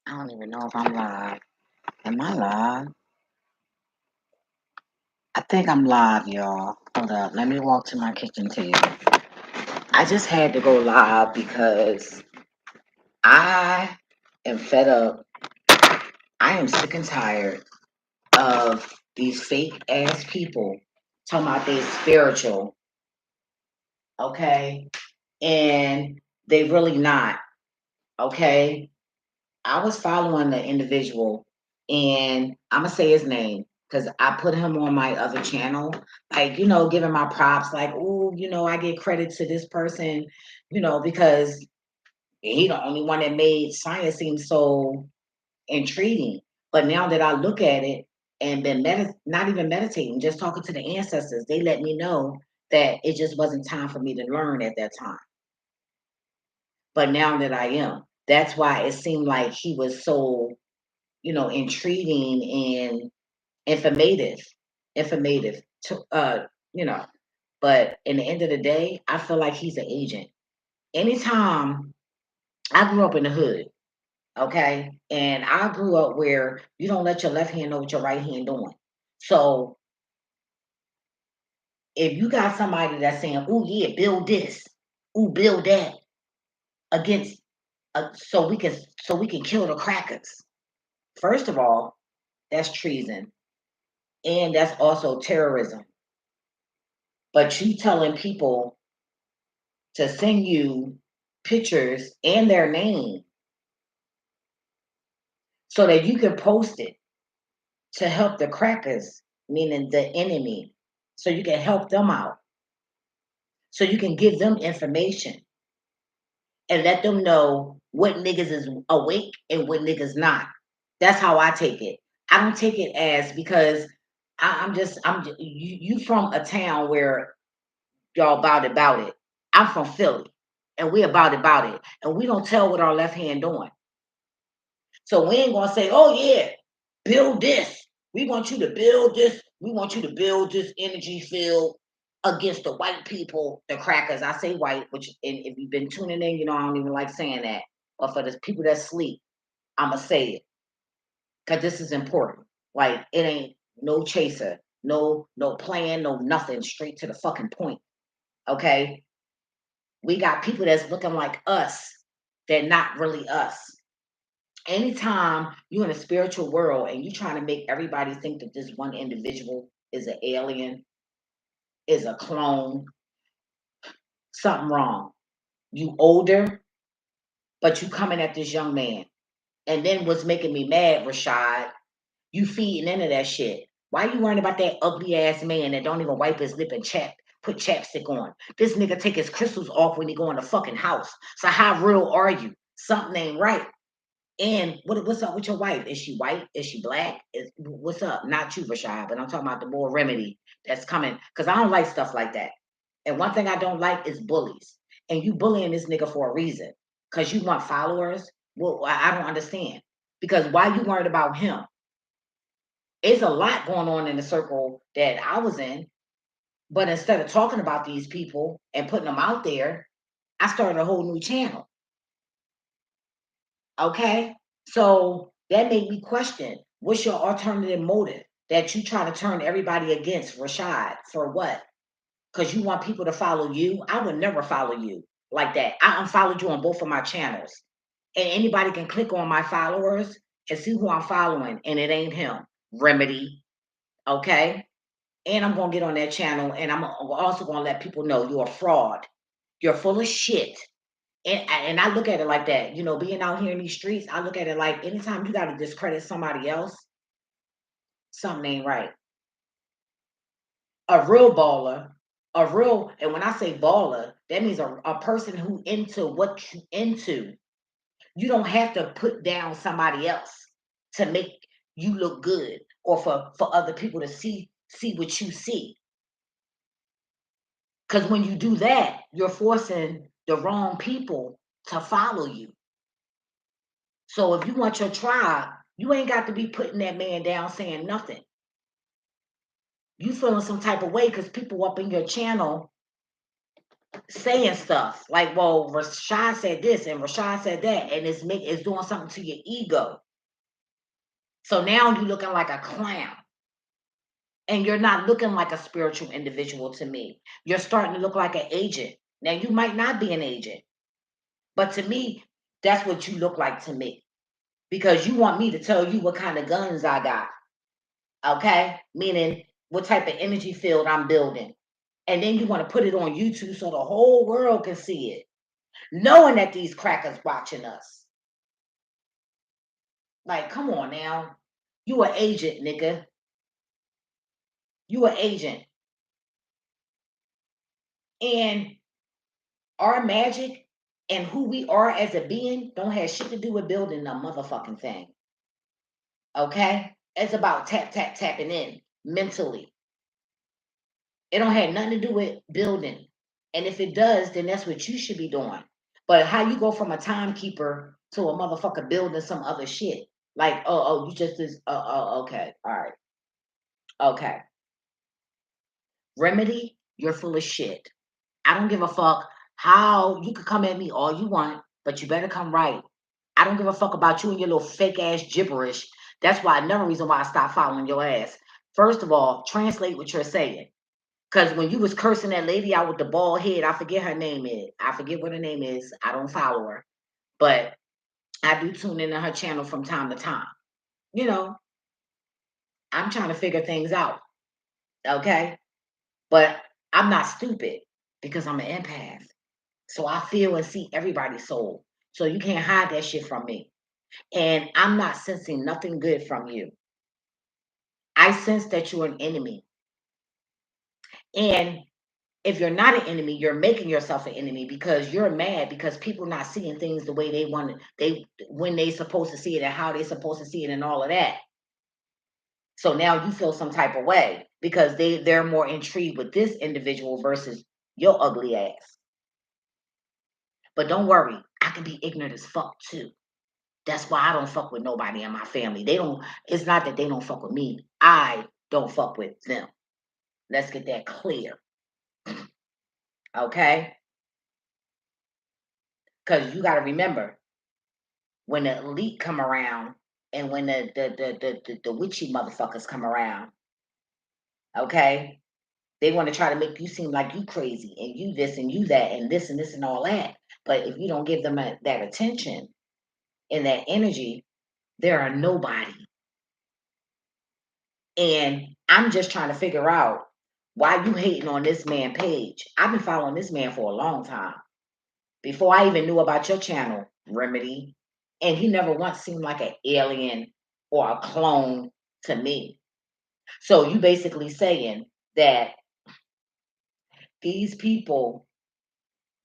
I don't even know if I'm live. Am I live? I think I'm live, y'all. Hold up. Let me walk to my kitchen table. I just had to go live because I am fed up. I am sick and tired of these fake ass people talking about they spiritual, okay? And they really not, okay? I was following the individual, and I'm gonna say his name because I put him on my other channel, like giving my props, like, oh, I get credit to this person, because he the only one that made science seem so intriguing. But now that I look at it and been not even meditating, just talking to the ancestors, they let me know that it just wasn't time for me to learn at that time. But now that I am, that's why it seemed like he was so intriguing and informative, informative to you know. But in the end of the day, I feel like he's an agent. Anytime I grew up in the hood, okay, and I grew up where you don't let your left hand know what your right hand doing. So if you got somebody that's saying, "Oh yeah, build this, oh build that," against, so we can kill the crackers. First of all, that's treason, and that's also terrorism. But you telling people to send you pictures and their name so that you can post it to help the crackers, meaning the enemy, so you can help them out, so you can give them information and let them know what niggas is awake and what niggas not. That's how I take it. I don't take it as because you from a town where y'all about it. I'm from Philly, and we about it, and we don't tell what our left hand doing. So we ain't gonna say, "Oh yeah, build this. We want you to build this. We want you to build this energy field against the white people, the crackers." I say white, which, and if you've been tuning in, I don't even like saying that. But for the people that sleep, I'ma say it because this is important. Like it ain't no chaser, no plan, no nothing. Straight to the fucking point. Okay, we got people that's looking like us. They're not really us. Anytime you're in a spiritual world and you trying to make everybody think that this one individual is an alien, is a clone, something wrong. You older, but you coming at this young man. And then what's making me mad, Rashad, you feeding into that shit. Why you worrying about that ugly ass man that don't even wipe his lip and put chapstick on? This nigga take his crystals off when he go in the fucking house. So how real are you? Something ain't right. And what's up with your wife? Is she white? Is she black? What's up? Not you, Rashad, but I'm talking about the more remedy that's coming. Because I don't like stuff like that. And one thing I don't like is bullies. And you bullying this nigga for a reason. Because you want followers? Well, I don't understand. Because why you worried about him? It's a lot going on in the circle that I was in. But instead of talking about these people and putting them out there, I started a whole new channel. Okay. So that made me question, what's your alternative motive that you try to turn everybody against Rashad for what? Because you want people to follow you? I would never follow you like that. I unfollowed you on both of my channels. And anybody can click on my followers and see who I'm following, and it ain't him. Remedy. Okay. And I'm gonna get on that channel and I'm also gonna let people know you're a fraud. You're full of shit. And I look at it like that, being out here in these streets, I look at it like anytime you got to discredit somebody else, something ain't right. A real baller, and when I say baller, that means a person who into what you into. You don't have to put down somebody else to make you look good or for other people to see what you see. Because when you do that, you're forcing the wrong people to follow you. So if you want your tribe, you ain't got to be putting that man down saying nothing. You feeling some type of way because people up in your channel saying stuff like, well, Rashad said this and Rashad said that, and it's doing something to your ego. So now you're looking like a clown. And you're not looking like a spiritual individual to me. You're starting to look like an agent. Now you might not be an agent, but to me, that's what you look like to me. Because you want me to tell you what kind of guns I got. Okay? Meaning what type of energy field I'm building. And then you want to put it on YouTube so the whole world can see it, knowing that these crackers watching us. Like, come on now. You an agent, nigga. You an agent. And our magic and who we are as a being don't have shit to do with building a motherfucking thing. Okay? It's about tapping in mentally. It don't have nothing to do with building. And if it does, then that's what you should be doing. But how you go from a timekeeper to a motherfucker building some other shit? Like, you just is. Okay, all right, okay. Remedy, you're full of shit. I don't give a fuck how you could come at me all you want, but you better come right. I don't give a fuck about you and your little fake ass gibberish. That's why another reason why I stopped following your ass. First of all, translate what you're saying. Cause when you was cursing that lady out with the bald head, I forget her name is. I forget what her name is. I don't follow her. But I do tune into her channel from time to time. You know, I'm trying to figure things out. Okay. But I'm not stupid because I'm an empath. So I feel and see everybody's soul. So you can't hide that shit from me. And I'm not sensing nothing good from you. I sense that you're an enemy. And if you're not an enemy, you're making yourself an enemy because you're mad because people not seeing things the way they want it, they when they supposed to see it and how they supposed to see it and all of that. So now you feel some type of way because they're more intrigued with this individual versus your ugly ass. But don't worry, I can be ignorant as fuck too. That's why I don't fuck with nobody in my family. They don't, it's not that they don't fuck with me. I don't fuck with them. Let's get that clear. Okay? Because you gotta remember, when the elite come around and when the witchy motherfuckers come around, okay? They want to try to make you seem like you crazy and you this and you that and this and this and all that. But if you don't give them that attention and that energy, there are nobody. And I'm just trying to figure out why you hating on this man page. I've been following this man for a long time. Before I even knew about your channel, Remedy. And he never once seemed like an alien or a clone to me. So you basically saying that these people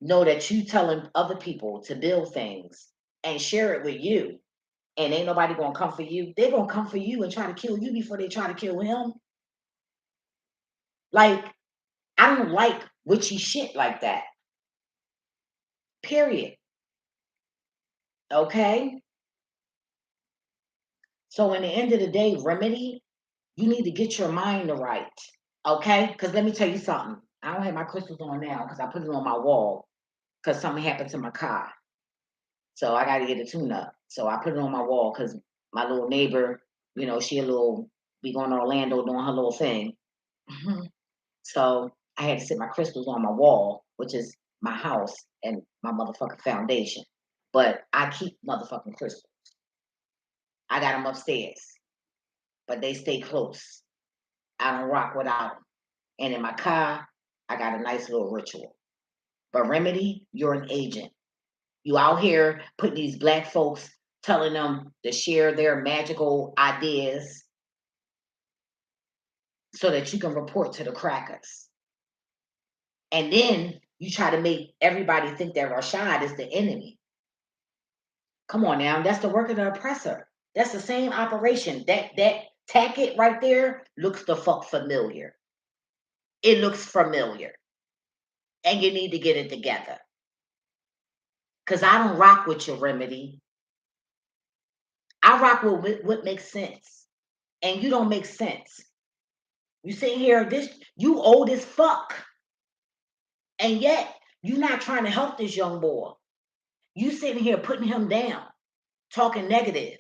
know that you telling other people to build things and share it with you, and ain't nobody gonna come for you. They're gonna come for you and try to kill you before they try to kill him. Like, I don't like witchy shit like that. Period. Okay? So in the end of the day, Remedy, you need to get your mind right. Okay? Because let me tell you something. I don't have my crystals on now because I put it on my wall because something happened to my car. So I got to get a tune up. So I put it on my wall because my little neighbor, she a little, be going to Orlando doing her little thing. So I had to sit my crystals on my wall, which is my house and my motherfucking foundation. But I keep motherfucking crystals. I got them upstairs, but they stay close. I don't rock without them. And in my car, I got a nice little ritual. But Remedy, you're an agent. You out here putting these black folks, telling them to share their magical ideas so that you can report to the crackers. And then you try to make everybody think that Rashad is the enemy. Come on now, that's the work of the oppressor. That's the same operation. That tacket right there looks the fuck familiar. It looks familiar. And you need to get it together. Cause I don't rock with your Remedy. I rock with what makes sense. And you don't make sense. You sit here, you old as fuck. And yet You're not trying to help this young boy. You sitting here putting him down, talking negative.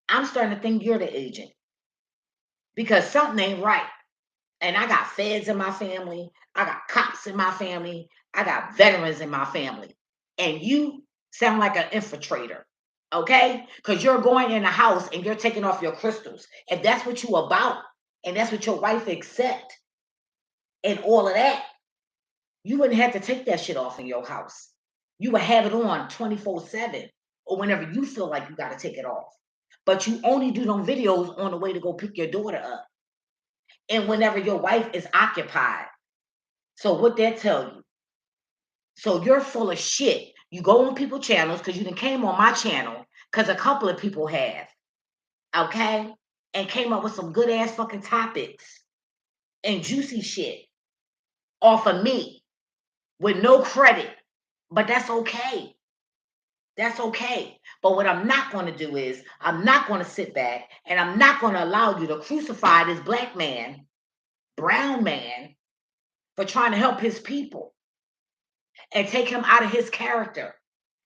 I'm starting to think you're the agent because something ain't right. And I got feds in my family. I got cops in my family. I got veterans in my family. And you sound like an infiltrator, okay? Because you're going in the house and you're taking off your crystals. If that's what you about, and that's what your wife accept, and all of that, you wouldn't have to take that shit off in your house. You would have it on 24/7 or whenever you feel like you got to take it off. But you only do them videos on the way to go pick your daughter up and whenever your wife is occupied. So what that tell you? So you're full of shit. You go on people's channels because you done came on my channel because a couple of people have, okay? And came up with some good ass fucking topics and juicy shit off of me with no credit. But that's okay. That's okay. But what I'm not going to do is I'm not going to sit back and I'm not going to allow you to crucify this black man, brown man, for trying to help his people and take him out of his character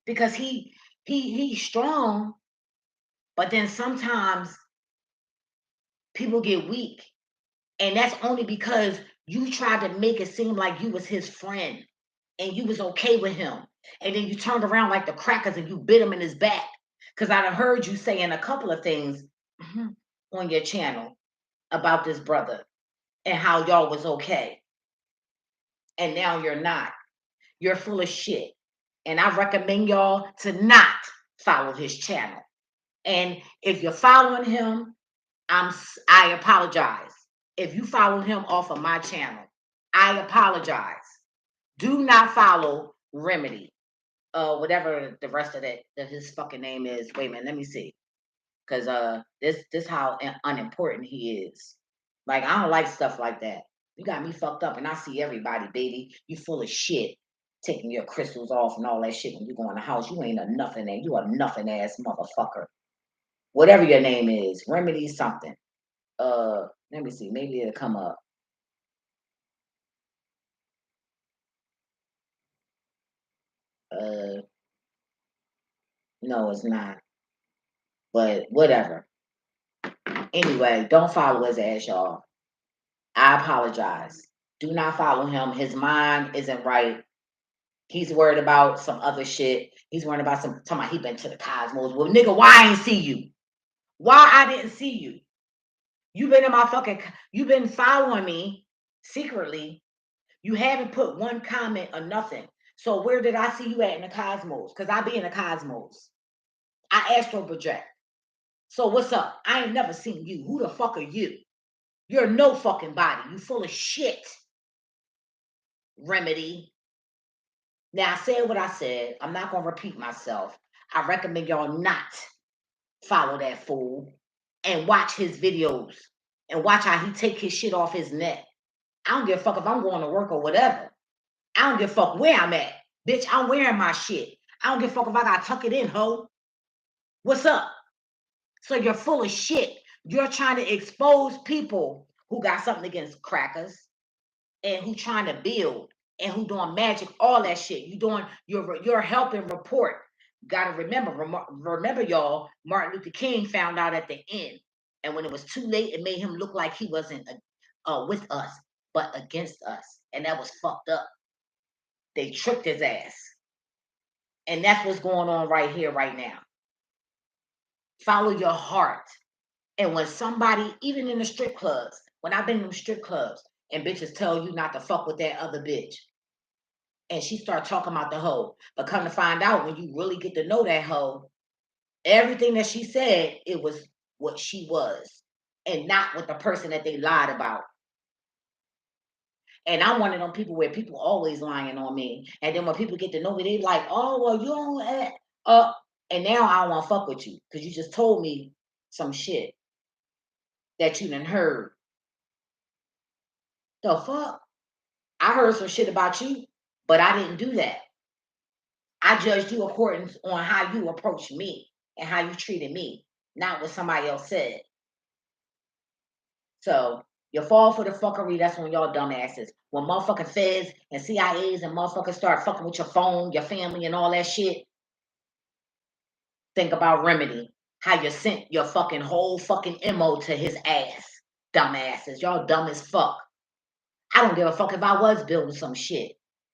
because he's strong, but then sometimes people get weak, and that's only because you tried to make it seem like you was his friend and you was okay with him, and then you turned around like the crackers and you bit him in his back. Because I done heard you saying a couple of things on your channel about this brother and how y'all was okay, and now you're not. You're full of shit. And I recommend y'all to not follow his channel. And if you're following him, I apologize. If you follow him off of my channel, I apologize. Do not follow Remedy. Whatever the rest of that his fucking name is. Wait a minute, let me see. Cause this how unimportant he is. Like I don't like stuff like that. You got me fucked up, and I see everybody, baby. You full of shit, taking your crystals off and all that shit when you go in the house. You ain't a nothing, and you a nothing ass motherfucker. Whatever your name is, Remedy something. Let me see. Maybe it'll come up. Uh, no, it's not. But whatever. Anyway, don't follow his ass, y'all. I apologize. Do not follow him. His mind isn't right. He's worried about some other shit. He's worried about some talking about he been to the cosmos. Well, nigga, why I ain't see you? Why I didn't see you? You been in my fucking you been following me secretly. You haven't put one comment or nothing. So where did I see you at in the cosmos? Because I be in the cosmos. I astro project. So what's up? I ain't never seen you. Who the fuck are you? You're no fucking body. You full of shit. Remedy. Now I said what I said. I'm not gonna repeat myself. I recommend y'all not follow that fool and watch his videos and watch how he take his shit off his neck. I don't give a fuck if I'm going to work or whatever. I don't give a fuck where I'm at. Bitch, I'm wearing my shit. I don't give a fuck if I gotta tuck it in, ho. What's up? So you're full of shit. You're trying to expose people who got something against crackers and who trying to build and who doing magic, all that shit. You're helping report. Gotta remember y'all, Martin Luther King found out at the end. And when it was too late, it made him look like he wasn't with us, but against us. And that was fucked up. They tricked his ass. And that's what's going on right here, right now. Follow your heart. And when somebody, even in the strip clubs, when I've been in them strip clubs and bitches tell you not to fuck with that other bitch, and she start talking about the hoe, but come to find out when you really get to know that hoe, everything that she said, it was what she was and not what the person that they lied about. And I'm one of them people where people always lying on me. And then when people get to know me, they like, oh, well, you don't, and now I don't want to fuck with you because you just told me some shit that you done heard. The fuck? I heard some shit about you, but I didn't do that. I judged you according on how you approached me and how you treated me, not what somebody else said. So You fall for the fuckery, that's on y'all dumbasses. When motherfucking feds and CIAs and motherfuckers start fucking with your phone, your family, and all that shit, think about Remedy. How you sent your fucking whole fucking MO to his ass. Dumbasses. Y'all dumb as fuck. I don't give a fuck if I was building some shit.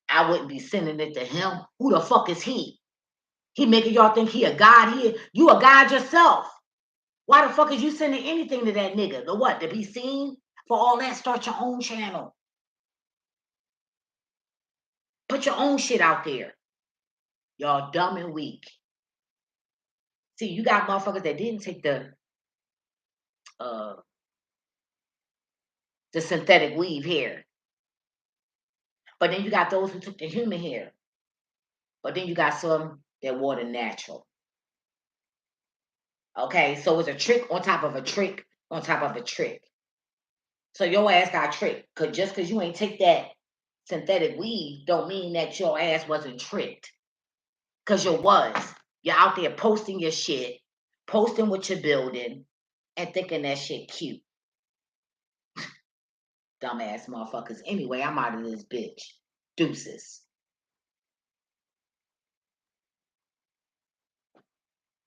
I wouldn't be sending it to him. Who the fuck is he? He making y'all think he a god here. You a god yourself. Why the fuck is you sending anything to that nigga? The what? To be seen? For all that, start your own channel. Put your own shit out there. Y'all dumb and weak. See, you got motherfuckers that didn't take the synthetic weave hair. But then you got those who took the human hair. But then you got some that wore the natural. Okay, so it's a trick on top of a trick on top of a trick. So your ass got tricked. Cause just cause you ain't take that synthetic weave don't mean that your ass wasn't tricked. Cause you was. You're out there posting your shit, posting what you're building, and thinking that shit cute. Dumbass motherfuckers. Anyway, I'm out of this bitch. Deuces.